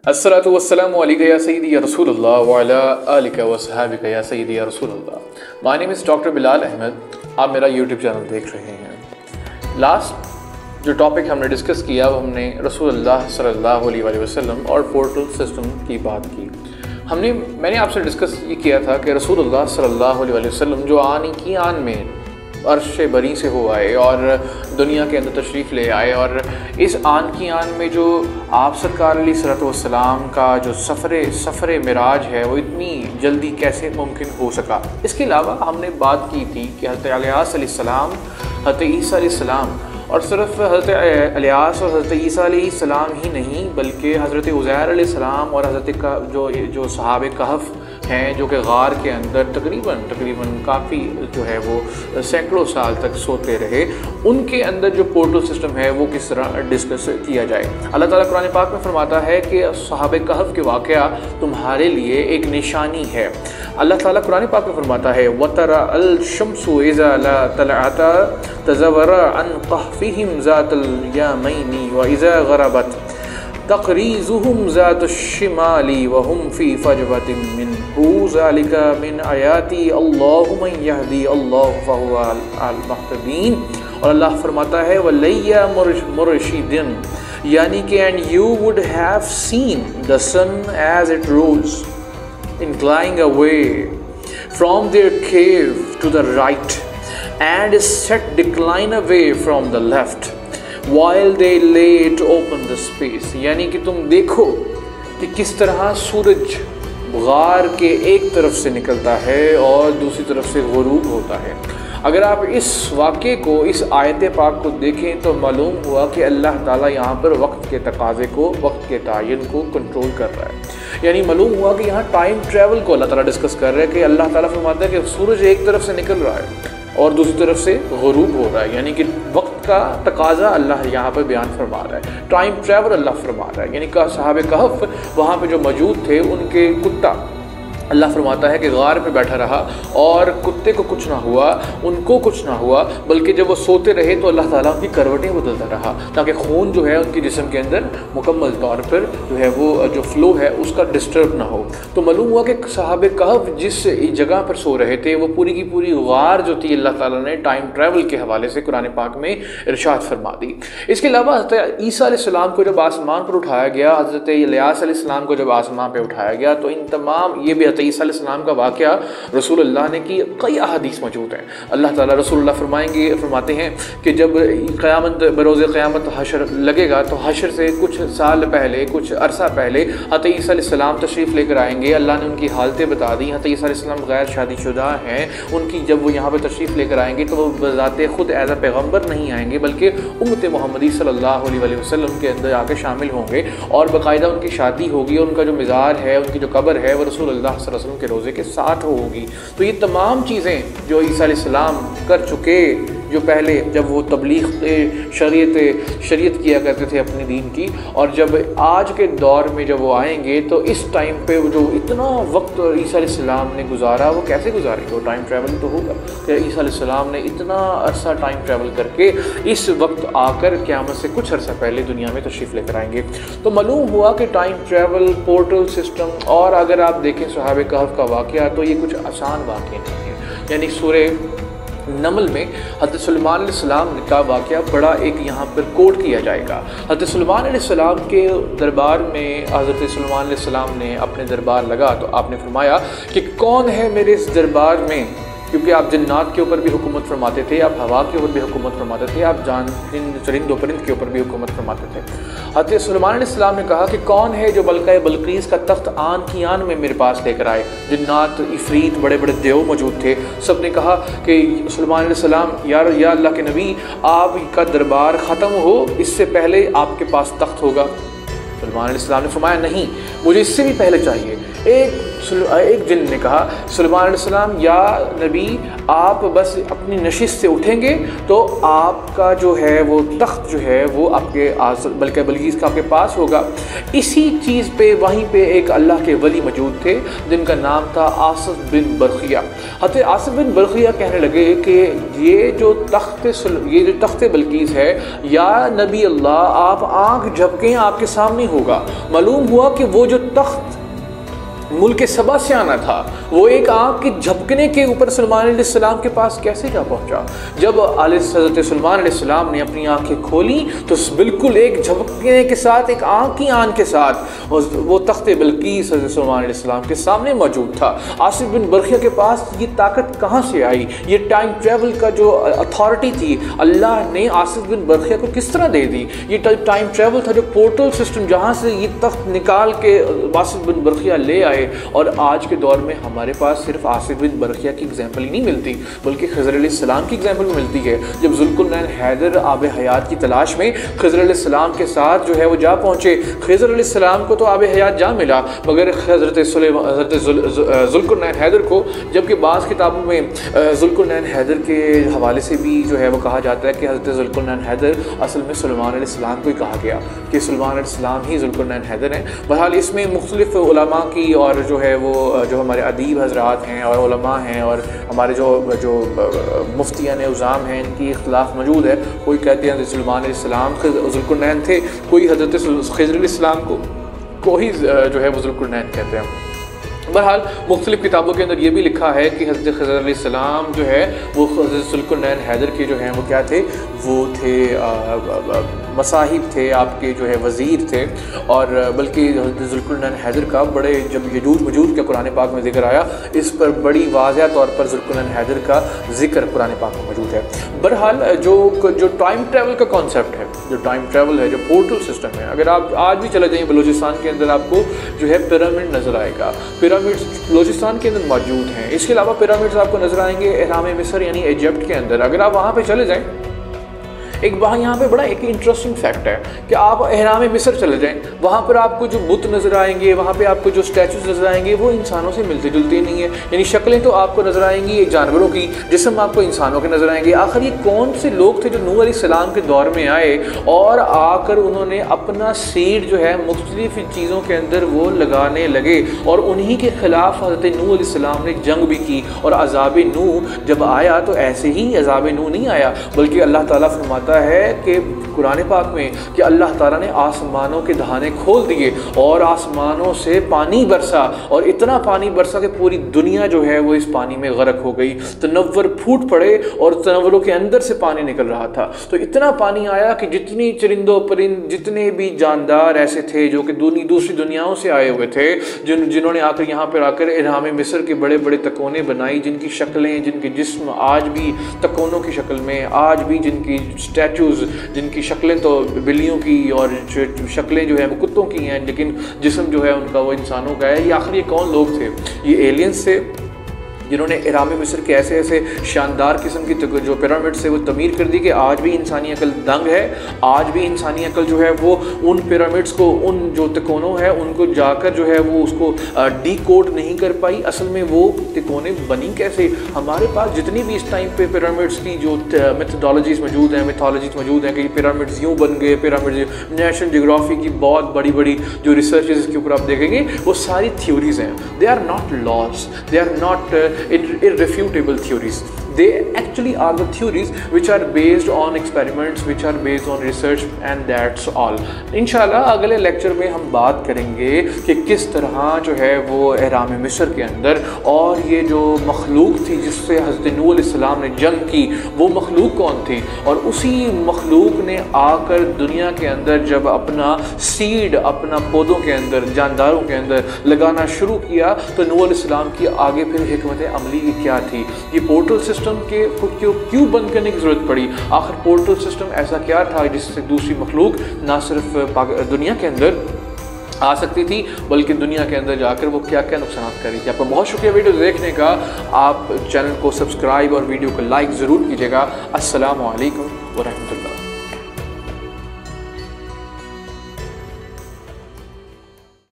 अस्सलातु वस्सलामु अलैका या सय्यदी या रसूलल्लाह व अला आलिका व सहाबिका या सय्यदी या रसूलल्लाह। My name is doctor Bilal Ahmed. आप मेरा यूट्यूब चैनल देख रहे हैं। लास्ट जो टॉपिक हमने डिस्कस किया वो हमने रसूलुल्लाह सल्लल्लाहु अलैहि वसल्लम और पोर्टल सिस्टम की बात की। मैंने आपसे डिस्कस ये किया था कि रसूलुल्लाह सल्लल्लाहु अलैहि वसल्लम जो आन की आन में अर्श बरी से हो आए और दुनिया के अंदर तशरीफ़ ले आए, और इस आन की आन में जो आप सरकार अलैहिस्सलातु वस्सलाम का जो सफ़र मिराज है वो इतनी जल्दी कैसे मुमकिन हो सका। इसके अलावा हमने बात की थी कि हज़रत इलियास अलैहिस्सलाम, हज़रत ईसा अलैहिस्सलाम, और सिर्फ हज़रत इलियास और हज़रत ईसा अलैहिस्सलाम ही नहीं बल्कि हज़रत उज़ैर अलैहिस्सलाम और हज़रत जो सहाबे कहफ़ हैं जो कि गार के अंदर तकरीबन काफ़ी जो है वो सैकड़ों साल तक सोते रहे, उनके अंदर जो पोर्टल सिस्टम है वो किस तरह डिस्कस किया जाए। अल्लाह ताला कुरान पाक में फरमाता है कि सहाबे कहफ़ के वाक़या तुम्हारे लिए एक निशानी है। अल्लाह ताला कुरान पाक में फरमाता है वतरा अल शम्सु इज़ा तलअत तज़व्वरा अन कहफ़िहिम ज़ातल यमैनी व इज़ा गरबत तक़रीज़ुहुम ज़ातुश्शिमाली वहुम फ़ी फ़जवतिन मिन्हु ज़ालिका मिन आयाति अल्लाहु मन यहदी अल्लाहु फ़हुवा अल मुहतदीन। और अल्लाह फरमाता है वलैया मुरशिदिन, यानी कि and you would have seen the sun as it rose inclining away from their cave to the right and set decline away from the left while they laid open the space। यानी कि तुम देखो कि किस तरह सूरज गार के एक तरफ से निकलता है और दूसरी तरफ से गुरूब होता है। अगर आप इस वाक़े को, इस आयत पाक को देखें तो मालूम हुआ कि अल्लाह ताला यहाँ पर वक्त के तकाज़े को, वक्त के तायन को कंट्रोल कर रहा है। यानी मालूम हुआ कि यहाँ टाइम ट्रैवल को अल्लाह ताला डिस्कस कर रहा है कि अल्लाह ताला फरमाता है कि सूरज एक तरफ से निकल रहा है और दूसरी तरफ से गुरूब हो रहा है, यानी कि वक्त का तकाज़ा अल्लाह यहाँ पर बयान फरमा रहा है, टाइम ट्रैवल अल्लाह फरमा रहा है। यानी कि सहाबे कहफ़ वहाँ पर जो मौजूद थे उनके कुत्ता, अल्लाह फरमाता है कि गार पे बैठा रहा और कुत्ते को कुछ ना हुआ, उनको कुछ ना हुआ, बल्कि जब वो सोते रहे तो अल्लाह ताला उनकी करवटें बदलता रहा ताकि खून जो है उनके जिस्म के अंदर मुकम्मल तौर पर जो है वो जो फ़्लो है उसका डिस्टर्ब ना हो। तो मालूम हुआ कि सहाबे कहफ़ जिस जगह पर सो रहे थे वो पूरी की पूरी गार जो थी अल्लाह ताला ने टाइम ट्रैवल के हवाले से कुरान पाक में इरशाद फरमा दी। इसके अलावा हज़रत ईसा अलैहिस्सलाम को जब आसमान पर उठाया गया, हज़रत इलियास अलैहिस्सलाम को जब आसमान पर उठाया गया, तो इन तमाम ये भी ईसा अलैहिस्सलाम का वाक़या रसूलुल्लाह ने की कई अहादीस मौजूद हैं। अल्लाह ताला रसूलुल्लाह फरमाते हैं कि जब क़यामत बरोज़ क़यामत हशर लगेगा तो हशर से कुछ साल पहले, कुछ अरसा पहले हज़रत ईसा अलैहिस्सलाम तशरीफ़ लेकर आएंगे। अल्लाह ने उनकी हालतें बता दी। हज़रत ईसा अलैहिस्सलाम गैर शादीशुदा हैं, उनकी जब वो यहाँ पर तशरीफ़ लेकर आएंगे तो वो बज़ाते ख़ुद एज़ अ पैगम्बर नहीं आएंगे बल्कि उम्मत मोहम्मदी सल्लल्लाहु अलैहि वसल्लम के अंदर आके शामिल होंगे और बाकायदा उनकी शादी होगी और उनका जो मिज़ार है, उनकी जो कब्र है वो रसूलुल्लाह सल्लल्लाहु अलैहि वसल्लम के रोज़े के साथ होगी। तो ये तमाम चीज़ें जो ईसा अलैहिस्सलाम कर चुके, जो पहले जब वो तबलीग शरीयत किया करते थे अपने दीन की, और जब आज के दौर में जब वो आएंगे तो इस टाइम पे जो इतना वक्त ईसा अलैहिस्सलाम ने गुजारा वो कैसे गुजारेंगे, वो टाइम ट्रैवल तो होगा कि ईसा अलैहिस्सलाम ने इतना अरसा टाइम ट्रैवल करके इस वक्त आकर क़यामत से कुछ अरसा पहले दुनिया में तशरीफ़ लेकर आएंगे। तो मालूम हुआ कि टाइम ट्रैवल, पोर्टल सिस्टम, और अगर आप देखें सहाबे कहफ़ का वाक़या तो ये कुछ आसान वाक़या नहीं है। यानी सूरह नमल में हज़रत सुलेमान अलैहिस्सलाम का वाक़या बड़ा एक यहाँ पर कोट किया जाएगा। हज़रत सुलेमान अलैहिस्सलाम के दरबार में हज़रत सुलेमान अलैहिस्सलाम ने अपने दरबार लगा तो आपने फरमाया कि कौन है मेरे इस दरबार में, क्योंकि आप जन्नात के ऊपर भी हुकूमत फरमाते थे, आप हवा के ऊपर भी हुकूमत फरमाते थे, आप चरिंद व परिंद के ऊपर भी हुकूमत फरमाते थे। हज़रत सुलेमान अलैहिस्सलाम ने कहा कि कौन है जो बल्क़ीस का तख्त आन की आन में मेरे पास लेकर आए। जन्नात, इफ़रीत, बड़े बड़े देव मौजूद थे। सब ने कहा कि सुलेमान अलैहिस्सलाम, या अल्लाह के नबी, आपका दरबार ख़त्म हो इससे पहले आपके पास तख्त होगा। सुलेमान अलैहिस्सलाम ने फरमाया नहीं, मुझे इससे भी पहले चाहिए। एक जिन ने कहा सुलेमान अलैहिस्सलाम, या नबी, आप बस अपनी नशिस्त से उठेंगे तो आपका जो है वो तख्त जो है वो आपके बल्क़ीस का आपके पास होगा। इसी चीज़ पे वहीं पे एक अल्लाह के वली मौजूद थे जिनका नाम था आसिफ बिन बरखिया। हज़रत आसिफ बिन बरखिया कहने लगे कि ये जो तख्त बल्क़ीस है, या नबी अल्लाह, आप आँख झपकें, आपके सामने नहीं होगा। मालूम हुआ कि वो जो तख्त मुल्क सबा से आना था वो एक आँख के झपकने के ऊपर सलमान अलैहिस्सलाम के पास कैसे जा पहुँचा। जब हज़रत सलमान अलैहिस्सलाम ने अपनी आँखें खोली तो बिल्कुल एक झपकने के साथ, एक आँख की आन के साथ वो तख्त बिल्कीस हज़रत सलमान अलैहिस्सलाम के सामने मौजूद था। आसिफ बिन बरखिया के पास ये ताकत कहाँ से आई, ये टाइम ट्रेवल का जो अथॉरिटी थी अल्लाह ने आसिफ बिन बरखिया को किस तरह दे दी। ये टाइम ट्रेवल था, जो पोर्टल सिस्टम जहाँ से ये तख्त निकाल के आसिफ बिन बरखिया ले आए। और आज के दौर में हमारे पास सिर्फ आसिफ बिन बरखिया की एग्जाम्पल ही नहीं मिलती बल्कि खज़र अलैहिस्सलाम की एग्जाम्पल भी मिलती है। जब ज़ुल्कुरनैन हैदर आब हयात की तलाश में खज़र अलैहिस्सलाम के साथ जो है वो जा पहुँचे, खज़र अलैहिस्सलाम को तो आब हयात जा मिला मगर हज़रत ज़ुल्कुरनैन हैदर को, जबकि बाज़ किताबों में ज़ुल्कुरनैन हैदर के हवाले से भी जो है वो कहा जाता है कि हज़रत ज़ुल्कुरनैन हैदर असल में सुलेमान अलैहिस्सलाम को ही कहा गया कि सुलेमान अलैहिस्सलाम ही ज़ुल्कुरनैन हैदर हैं। बहरहाल इसमें मुख्तलिफ़ उलमा की और जो है वो जो हमारे अदीब हजरात हैं और उलमा हैं और हमारे जो मुफ्तियान उज़ाम हैं, इनकी इख्तिलाफ़ मौजूद है। कोई कहते हैं सुलेमान अलैहिस्सलाम ज़ुल्कुरनैन थे, कोई हज़रत खिज़र अलैहिस्सलाम को ही जो है वो ज़ुल्कुरनैन कहते हैं। बहरहाल मुख्तलिफ़ किताबों के अंदर ये भी लिखा है कि हज़रत खिज़र अलैहिस्सलाम जो है वो हज़रत ज़ुल्कुरनैन हैदर के जो हैं वो क्या थे, वो थे मसाहिब थे, आपके जो है वज़ीर थे। और बल्कि हज़रत ज़ुल्कुरनैन हैदर का बड़े जब यजूज मजूज का कुरान पाक में ज़िक्र आया, इस पर बड़ी वाज़ह तौर पर ज़ुल्कुरनैन हैदर का ज़िक्र कुरान पाक में मौजूद है। बहरहाल जो टाइम ट्रैवल का कॉन्सेप्ट है, जो टाइम ट्रैवल है, जो पोर्टल सिस्टम है, अगर आप आज भी चले जाइए बलूचिस्तान के अंदर आपको जो है पिरामिड नज़र आएगा। पिरामिड्स बलूचिस्तान के अंदर मौजूद हैं। इसके अलावा पिरामिड्स आपको नज़र आएंगे एहराम मिस्र यानी इजिप्ट के अंदर। अगर आप वहाँ पे चले जाएं, एक वहाँ यहाँ पे बड़ा एक इंटरेस्टिंग फैक्ट है कि आप एहराम मिस्र चले जाएं, वहाँ पर आपको जो बुत नज़र आएंगे, वहाँ पे आपको जो स्टैचूज नज़र आएंगे वो इंसानों से मिलते जुलते नहीं है। यानी शक्लें तो आपको नज़र आएंगी जानवरों की, जिस्म आपको इंसानों के नज़र आएंगे। आखिर ये कौन से लोग थे जो नूह अलैहिस्सलाम के दौर में आए और आकर उन्होंने अपना सीड जो है मुख्तलिफ चीज़ों के अंदर वो लगाने लगे और उन्हीं के ख़िलाफ़ हज़रत नूह अलैहिस्सलाम ने जंग भी की। और अज़ाब नूह जब आया तो ऐसे ही अज़ाब नूह नहीं आया, बल्कि अल्लाह ताला फरमाता है कि कुरान पाक में कि अल्लाह ताला ने आसमानों के दहाने खोल दिए और आसमानों से पानी बरसा और इतना पानी बरसा कि पूरी दुनिया जो है वो इस पानी में गर्क हो गई। तनव्वर फूट पड़े और तनव्वरों के अंदर से पानी निकल रहा था। तो इतना पानी आया कि जितनी चरिंदों परिंद जितने भी जानदार ऐसे थे जो कि दूसरी दुनियाओं से आए हुए थे, जिन्होंने आकर यहाँ पर आकर एहराम मिस्र के बड़े बड़े तकोने बनाई, जिनकी शक्लें, जिनके जिस्म आज भी तकोनों की शक्ल में, आज भी जिनकी स्टैचूज़, जिनकी शक्लें तो बिल्लियों की और शक्लें जो है वो कुत्तों की हैं, लेकिन जिस्म जो है उनका वो इंसानों का है। ये आखिर ये कौन लोग थे? ये एलियंस थे जिन्होंने एहराम मिस्र के ऐसे ऐसे शानदार किस्म की जो पिरामिड से वो तमीर कर दी कि आज भी इंसानी अकल दंग है। आज भी इंसानी अकल जो है वो उन पिरामिड्स को, उन जो तिकोनों है उनको जाकर जो है वो उसको डीकोड नहीं कर पाई। असल में वो तिकोने बनी कैसे? हमारे पास जितनी भी इस टाइम पे पिरामिड्स की जो मेथडोलॉजीज मौजूद हैं, मिथोलॉजीज मौजूद हैं कि पिरामिड्स यूँ बन गए, पिरामिड नेशनल जियोग्राफी की बहुत बड़ी बड़ी जो रिसर्च इसके ऊपर आप देखेंगे वो सारी थ्योरीज हैं। They are not laws, they are not irrefutable theories. They actually are the theories which are based on experiments, which are based on research, and that's all. इंशाल्लाह अगले लेक्चर में हम बात करेंगे कि किस तरह जो है वो एहराम मिस्र के अंदर और ये जो मखलूक थी जिससे हज़रत नूह अलैहिस्सलाम ने जंग की, वो मखलूक कौन थी। और उसी मखलूक ने आकर दुनिया के अंदर जब अपना सीड, अपना पौधों के अंदर, जानदारों के अंदर लगाना शुरू किया तो नूह अलैहिस्सलाम की आगे फिर हिकमत अमली क्या थी। ये पोर्टल सिस्टम के क्यों बंद करने की ज़रूरत पड़ी? आखिर पोर्टल सिस्टम ऐसा क्या था जिससे दूसरी मखलूक ना सिर्फ दुनिया के अंदर आ सकती थी बल्कि दुनिया के अंदर जाकर वो क्या क्या नुकसान कर रही थी। आपका बहुत शुक्रिया वीडियो देखने का। आप चैनल को सब्सक्राइब और वीडियो को लाइक ज़रूर कीजिएगा। अस्सलामु अलैकुम व रहमतुल्लाह।